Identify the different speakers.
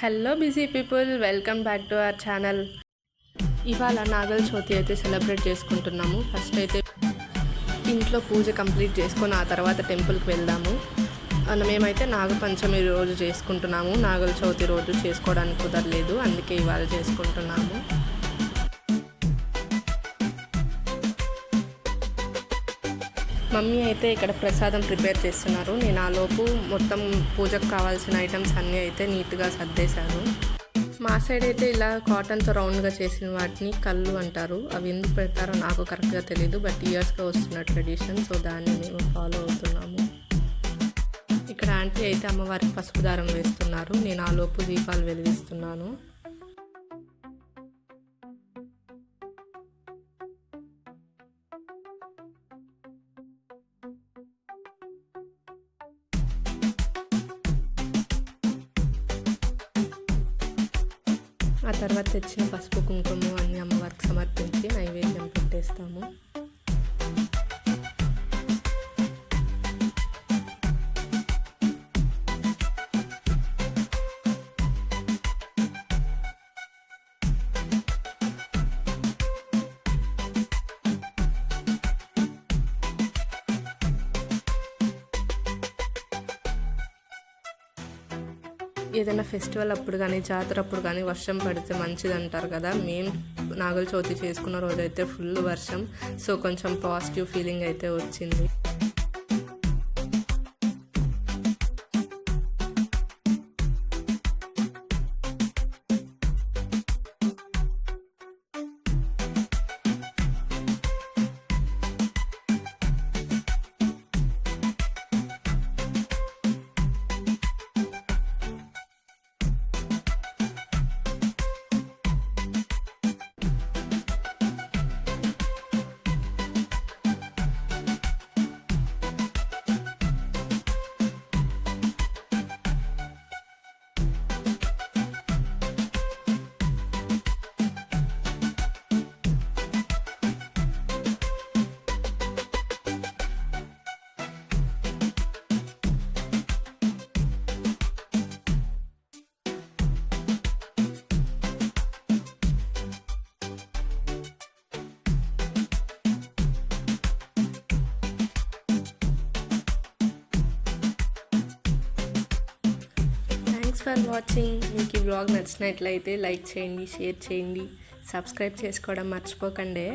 Speaker 1: Hello busy people, welcome back to our channel. ఇవాళ నాగల చవితి అయితే celebrate చేసుకుంటున్నాము. ఫస్ట్ అయితే ఇంట్లో పూజ కంప్లీట్ చేసుకొని ఆ తర్వాత టెంపుల్కి వెళ్దాము. మేమైతే నాగపంచమి రోజు చేసుకుంటున్నాము. నాగల చవితి రోజు చేసుకోవడానికి కుదరలేదు, అందుకే ఇవాళ చేసుకుంటున్నాము. మమ్మీ అయితే ఇక్కడ ప్రసాదం ప్రిపేర్ చేస్తున్నారు. నేను ఆలోపు మొత్తం పూజకు కావాల్సిన ఐటమ్స్ అన్నీ అయితే నీట్గా సర్దేశాను. మా సైడ్ అయితే ఇలా కాటన్తో రౌండ్గా చేసిన వాటిని కళ్ళు అంటారు. అవి ఎందుకు పెడతారో నాకు కరెక్ట్గా తెలియదు, బట్ ఇయర్స్గా వస్తున్న ట్రెడిషన్, సో దాన్ని మేము ఫాలో అవుతున్నాము. ఇక్కడ ఆంటీ అయితే అమ్మవారికి పసుపు దారం వేస్తున్నారు. నేను ఆలోపు దీపాలు వెలిగిస్తున్నాను. ఆ తర్వాత తెచ్చిన పసుపు కుంకుమ అన్ని అమ్మవారికి సమర్పించి నైవేద్యం పెట్టేస్తాము. ఏదైనా ఫెస్టివల్ అప్పుడు కానీ జాతర అప్పుడు కానీ వర్షం పడితే మంచిది అంటారు కదా. మేము నాగల చవితి చేసుకున్న రోజైతే ఫుల్ వర్షం, సో కొంచెం పాజిటివ్ ఫీలింగ్ అయితే వచ్చింది. For watching. మీకు ఈ వ్లాగ్ నచ్చినట్లయితే లైక్ చేయండి, షేర్ చేయండి, సబ్స్క్రైబ్ చేసుకోవడం మర్చిపోకండి.